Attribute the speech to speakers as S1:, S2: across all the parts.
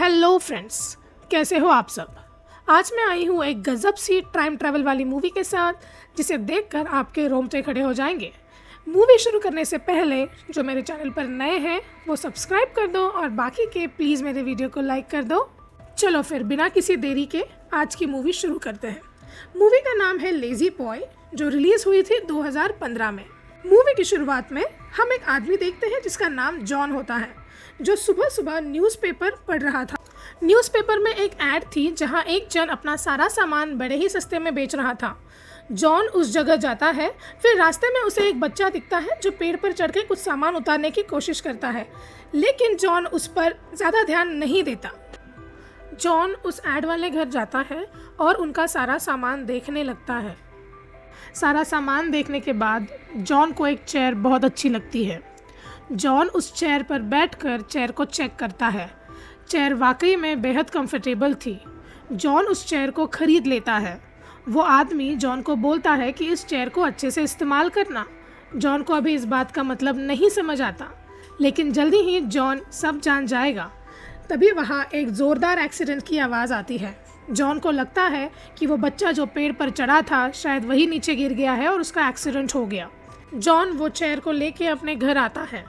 S1: Hello friends, कैसे हो आप सब। आज मैं आई हूँ एक गज़ब सी टाइम ट्रैवल वाली मूवी के साथ, जिसे देखकर आपके रोंगटे खड़े हो जाएंगे। मूवी शुरू करने से पहले जो मेरे चैनल पर नए हैं वो सब्सक्राइब कर दो और बाकी के प्लीज़ मेरे वीडियो को लाइक कर दो। चलो फिर बिना किसी देरी के आज की मूवी शुरू करते हैं। मूवी का नाम है लेज़ी बॉय, जो रिलीज़ हुई थी 2015 में। मूवी की शुरुआत में हम एक आदमी देखते हैं जिसका नाम जॉन होता है, जो सुबह सुबह न्यूज़पेपर पढ़ रहा था। न्यूज़पेपर में एक ऐड थी जहां एक जन अपना सारा सामान बड़े ही सस्ते में बेच रहा था। जॉन उस जगह जाता है, फिर रास्ते में उसे एक बच्चा दिखता है जो पेड़ पर चढ़ के कुछ सामान उतारने की कोशिश करता है, लेकिन जॉन उस पर ज़्यादा ध्यान नहीं देता। जॉन उस ऐड वाले घर जाता है और उनका सारा सामान देखने लगता है। सारा सामान देखने के बाद जॉन को एक चेयर बहुत अच्छी लगती है। जॉन उस चेयर पर बैठकर चेयर को चेक करता है। चेयर वाकई में बेहद कंफर्टेबल थी। जॉन उस चेयर को खरीद लेता है। वो आदमी जॉन को बोलता है कि इस चेयर को अच्छे से इस्तेमाल करना। जॉन को अभी इस बात का मतलब नहीं समझ आता, लेकिन जल्दी ही जॉन सब जान जाएगा। तभी वहाँ एक ज़ोरदार एक्सीडेंट की आवाज़ आती है। जॉन को लगता है कि वो बच्चा जो पेड़ पर चढ़ा था शायद वही नीचे गिर गया है और उसका एक्सीडेंट हो गया। जॉन वो चेयर को लेके अपने घर आता है।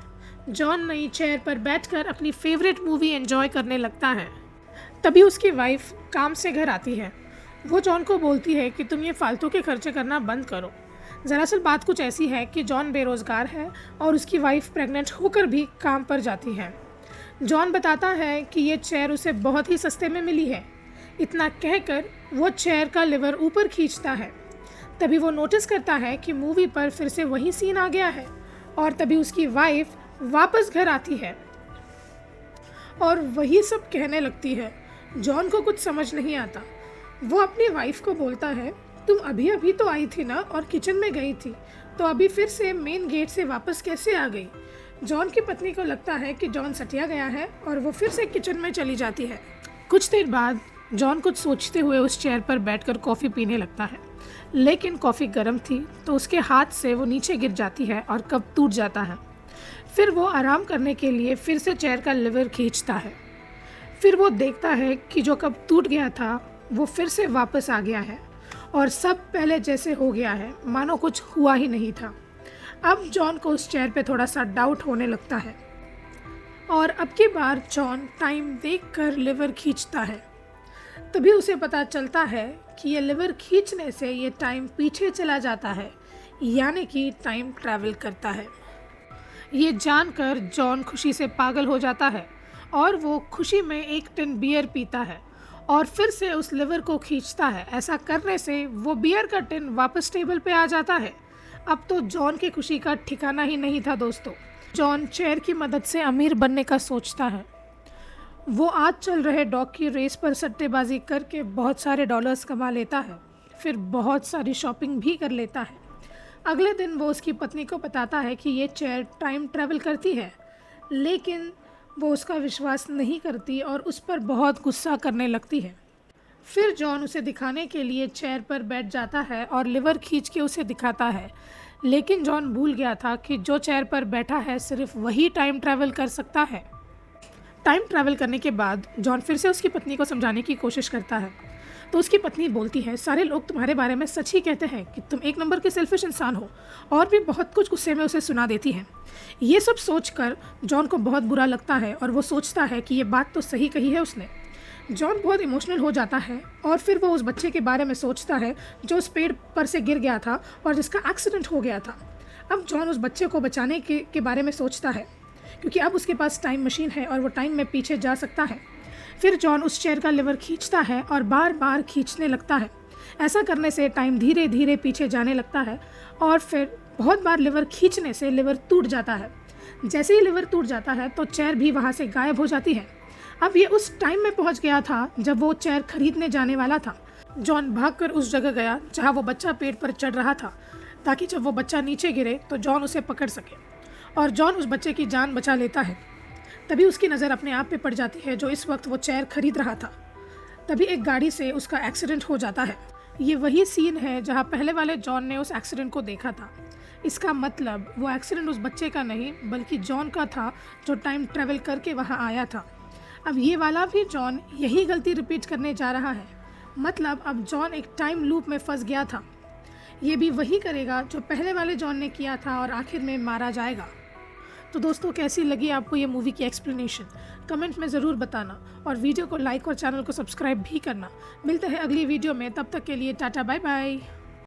S1: जॉन नई चेयर पर बैठकर अपनी फेवरेट मूवी एंजॉय करने लगता है। तभी उसकी वाइफ काम से घर आती है। वो जॉन को बोलती है कि तुम ये फालतू के खर्चे करना बंद करो। दरअसल बात कुछ ऐसी है कि जॉन बेरोज़गार है और उसकी वाइफ प्रेग्नेंट होकर भी काम पर जाती है। जॉन बताता है कि ये चेयर उसे बहुत ही सस्ते में मिली है। इतना कहकर वो चेयर का लिवर ऊपर खींचता है। तभी वो नोटिस करता है कि मूवी पर फिर से वही सीन आ गया है और तभी उसकी वाइफ वापस घर आती है और वही सब कहने लगती है। जॉन को कुछ समझ नहीं आता। वो अपनी वाइफ को बोलता है, तुम अभी अभी तो आई थी ना और किचन में गई थी, तो अभी फिर से मेन गेट से वापस कैसे आ गई। जॉन की पत्नी को लगता है कि जॉन सटिया गया है और वो फिर से किचन में चली जाती है। कुछ देर बाद जॉन कुछ सोचते हुए उस चेयर पर बैठकर कॉफ़ी पीने लगता है, लेकिन कॉफ़ी गर्म थी तो उसके हाथ से वो नीचे गिर जाती है और कप टूट जाता है। फिर वो आराम करने के लिए फिर से चेयर का लिवर खींचता है। फिर वो देखता है कि जो कप टूट गया था वो फिर से वापस आ गया है और सब पहले जैसे हो गया है, मानो कुछ हुआ ही नहीं था। अब जॉन को उस चेयर पे थोड़ा सा डाउट होने लगता है और अब की बार जॉन टाइम देखकर लिवर खींचता है। तभी उसे पता चलता है कि ये लिवर खींचने से ये टाइम पीछे चला जाता है, यानी कि टाइम ट्रैवल करता है। ये जानकर जॉन खुशी से पागल हो जाता है और वो खुशी में एक टिन बियर पीता है और फिर से उस लिवर को खींचता है। ऐसा करने से वो बियर का टिन वापस टेबल पे आ जाता है। अब तो जॉन की खुशी का ठिकाना ही नहीं था दोस्तों। जॉन चेयर की मदद से अमीर बनने का सोचता है। वो आज चल रहे डॉग की रेस पर सट्टेबाजी करके बहुत सारे डॉलर्स कमा लेता है, फिर बहुत सारी शॉपिंग भी कर लेता है। अगले दिन वो उसकी पत्नी को बताता है कि ये चेयर टाइम ट्रैवल करती है, लेकिन वो उसका विश्वास नहीं करती और उस पर बहुत गुस्सा करने लगती है। फिर जॉन उसे दिखाने के लिए चेयर पर बैठ जाता है और लिवर खींच के उसे दिखाता है, लेकिन जॉन भूल गया था कि जो चेयर पर बैठा है सिर्फ वही टाइम ट्रैवल कर सकता है। टाइम ट्रैवल करने के बाद जॉन फिर से उसकी पत्नी को समझाने की कोशिश करता है, तो उसकी पत्नी बोलती है, सारे लोग तुम्हारे बारे में सच ही कहते हैं कि तुम एक नंबर के सेल्फिश इंसान हो, और भी बहुत कुछ गुस्से में उसे सुना देती है। ये सब सोचकर जॉन को बहुत बुरा लगता है और वो सोचता है कि ये बात तो सही कही है उसने। जॉन बहुत इमोशनल हो जाता है और फिर वो उस बच्चे के बारे में सोचता है जो उस पेड़ पर से गिर गया था और जिसका एक्सीडेंट हो गया था। अब जॉन उस बच्चे को बचाने के बारे में सोचता है, क्योंकि अब उसके पास टाइम मशीन है और वो टाइम में पीछे जा सकता है। फिर जॉन उस चेयर का लिवर खींचता है और बार बार खींचने लगता है। ऐसा करने से टाइम धीरे धीरे पीछे जाने लगता है और फिर बहुत बार लिवर खींचने से लिवर टूट जाता है। जैसे ही लिवर टूट जाता है तो चेयर भी वहाँ से गायब हो जाती है। अब ये उस टाइम में पहुँच गया था जब वो चेयर खरीदने जाने वाला था। जॉन भागकर उस जगह गया जहाँ वो बच्चा पेड़ पर चढ़ रहा था, ताकि जब वो बच्चा नीचे गिरे तो जॉन उसे पकड़ सके, और जॉन उस बच्चे की जान बचा लेता है। तभी उसकी नज़र अपने आप पे पड़ जाती है जो इस वक्त वो चेयर खरीद रहा था। तभी एक गाड़ी से उसका एक्सीडेंट हो जाता है। ये वही सीन है जहाँ पहले वाले जॉन ने उस एक्सीडेंट को देखा था। इसका मतलब वो एक्सीडेंट उस बच्चे का नहीं बल्कि जॉन का था, जो टाइम ट्रैवल करके वहाँ आया था। अब ये वाला भी जॉन यही गलती रिपीट करने जा रहा है। मतलब अब जॉन एक टाइम लूप में फंस गया था। ये भी वही करेगा जो पहले वाले जॉन ने किया था और आखिर में मारा जाएगा। तो दोस्तों, कैसी लगी आपको ये मूवी की एक्सप्लेनेशन? कमेंट में ज़रूर बताना और वीडियो को लाइक और चैनल को सब्सक्राइब भी करना। मिलते हैं अगली वीडियो में, तब तक के लिए टाटा बाय बाय।